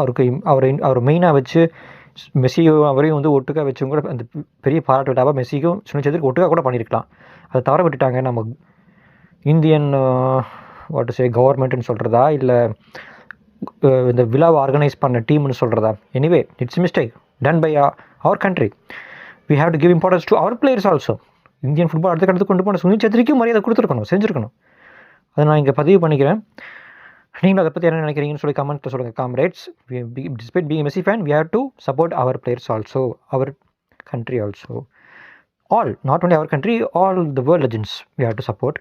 அவர் மெயினாக வச்சு மெஸ்ஸியும் அவரையும் வந்து ஒட்டுக்காக வச்சும் கூட அந்த பெரிய பாராட்டு விழாவாக மெஸ்ஸிக்கும் சுனில் சேத்ரிக்கு ஒட்டுக்காக கூட பண்ணியிருக்கலாம். அதை தவற விட்டுட்டாங்க. நம்ம இந்தியன் வாட் டு சே கவர்மெண்ட்டுன்னு சொல்கிறதா இல்லை இந்த விழாவை ஆர்கனைஸ் பண்ண டீம்னு சொல்கிறதா? Anyway it's mistake done by our country. We have to give importance to our players also. Indian football அடுத்த கடத்து கொண்டு போன சுனில் சேத்ரிக்கும் மரியாதை கொடுத்துருக்கணும், செஞ்சுருக்கணும். அதை நான் இங்கே பதிவு பண்ணிக்கிறேன். நீங்களும் அதை பற்றி என்ன நினைக்கிறீங்கன்னு சொல்லி கமெண்ட்டில் சொல்லுங்கள் comrades. Despite being Messi fan, we have to support our players also, our country also. All, not only our country, all the world legends we have to support.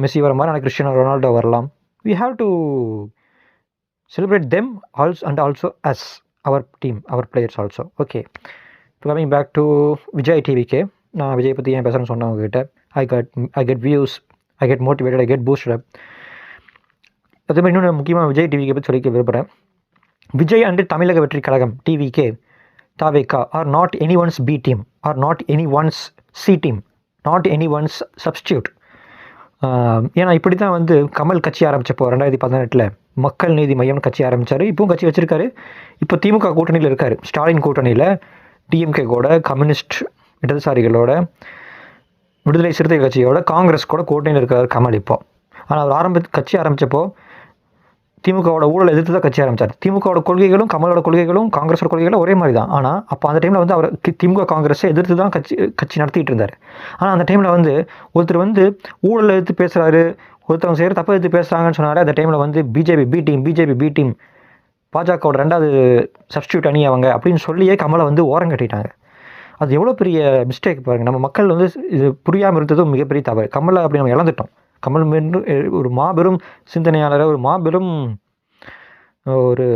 Messi வர மாதிரி கிறிஸ்டியானோ ரொனால்டோ வரலாம். We have to celebrate them also and also us, our team, our players also. Okay. Coming back to Vijay TVK. நான் விஜய் பற்றி ஏன் பேசுகிறேன்னு சொன்னேன் உங்ககிட்ட. I get views, I get motivated, I get boosted up. அதே மாதிரி இன்னொன்று முக்கியமாக விஜய் டிவிக்கே பற்றி சொல்லிக்க விரும்புகிறேன். Vijay and Tamilaga Vettri Kazhagam TVK Thavega are not any ones B team, are not any ones C team, not any ones substitute. ஏன்னா இப்படி தான் வந்து கமல் கட்சி ஆரம்பித்தப்போ 2018 மக்கள் நீதி மையம்னு கட்சி ஆரம்பித்தார். இப்போவும் கட்சி வச்சுருக்காரு. இப்போ திமுக கூட்டணியில் இருக்கார். ஸ்டாலின் கூட்டணியில் டிஎம்கே கூட, கம்யூனிஸ்ட் இடதுசாரிகளோட, விடுதலை சிறுத்தை கட்சியோட, காங்கிரஸ் கூட கூட்டணியில் இருக்கார் கமல் இப்போ. ஆனால் அவர் கட்சி ஆரம்பித்தப்போ திமுகவோட ஊழல் எதிர்த்து தான் கட்சி ஆரம்பித்தார். திமுகவோட கொள்கைகளும் கமலோட கொள்கைகளும் காங்கிரஸோட கொள்கைகளும் ஒரே மாதிரி தான். ஆனால் அப்போ அந்த டைமில் வந்து அவர் திமுக காங்கிரஸை எதிர்த்து தான் கட்சி நடத்திட்டு இருந்தார். ஆனால் அந்த டைமில் வந்து ஒருத்தர் வந்து ஊழல் எதிர்த்து பேசுகிறாரு, ஒருத்தவங்க செய்கிற தப்பை எதிர்த்து பேசுகிறாங்கன்னு சொன்னார். அந்த டைமில் வந்து பிஜேபி பி டீம், பாஜகவோட 2வது சப்ஸ்டியூட் அணி அவங்க அப்படின்னு சொல்லியே கமலை வந்து ஓரம் கட்டிட்டாங்க. அது எவ்வளோ பெரிய மிஸ்டேக் பாருங்கள். நம்ம மக்கள் வந்து இது புரியாமல் இருந்ததும் மிகப்பெரிய தவறு. கமலை அப்படி நம்ம இழந்துட்டோம். கமல் ஒரு மாபெரும் சிந்தனையாளரை, ஒரு மாபெரும் ஒரு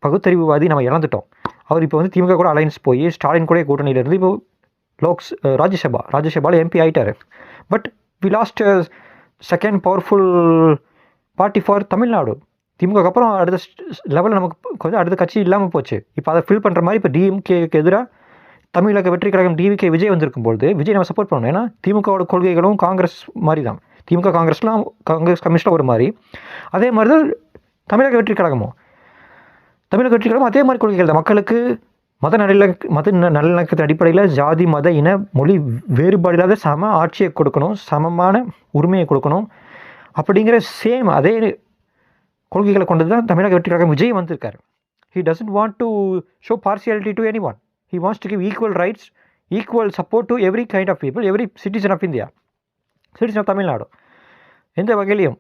பகுத்தறிவுவாதி நம்ம இழந்துட்டோம். அவர் இப்போ வந்து திமுக கூட அலைன்ஸ் போய் ஸ்டாலின் கூட கூட்டணியிலேருந்து இப்போ ராஜ்யசபாவில் எம்பி ஆகிட்டார். But we lost second powerful party for Tamil Nadu. DMK அப்புறம் அடுத்த லெவலில் நமக்கு கொஞ்சம் அடுத்த கட்சி இல்லாமல் போச்சு. இப்போ அதை ஃபில் பண்ணுற மாதிரி இப்போ டிஎம்கேக்கு எதிராக தமிழக வெற்றி கழகம் டிவிகே விஜய் வந்திருக்கும்போது விஜய் நம்ம சப்போர்ட் பண்ணணும். ஏன்னா திமுகவோட கொள்கைகளும் காங்கிரஸ் மாதிரி தான். திமுக காங்கிரஸ்லாம் காங்கிரஸ் கம்யூனிஸ்டாக ஒரு மாதிரி, அதே மாதிரி தான் தமிழக வெற்றி கழகமும் அதே மாதிரி கொள்கைகள் தான். மக்களுக்கு மத நல்லிணக்கத்தின் அடிப்படையில் ஜாதி மத இன மொழி வேறுபாடு இல்லாத சம ஆட்சியை கொடுக்கணும், சமமான உரிமையை கொடுக்கணும் அப்படிங்கிற சேம் அதே கொள்கைகளை கொண்டு தான் தமிழக வெற்றி கழகம் விஜய் வந்திருக்காரு. He doesn't want to show partiality to anyone. He wants to give equal rights, equal support to every kind of people, every citizen of India, citizen of Tamil Nadu. எந்த வகையிலையும்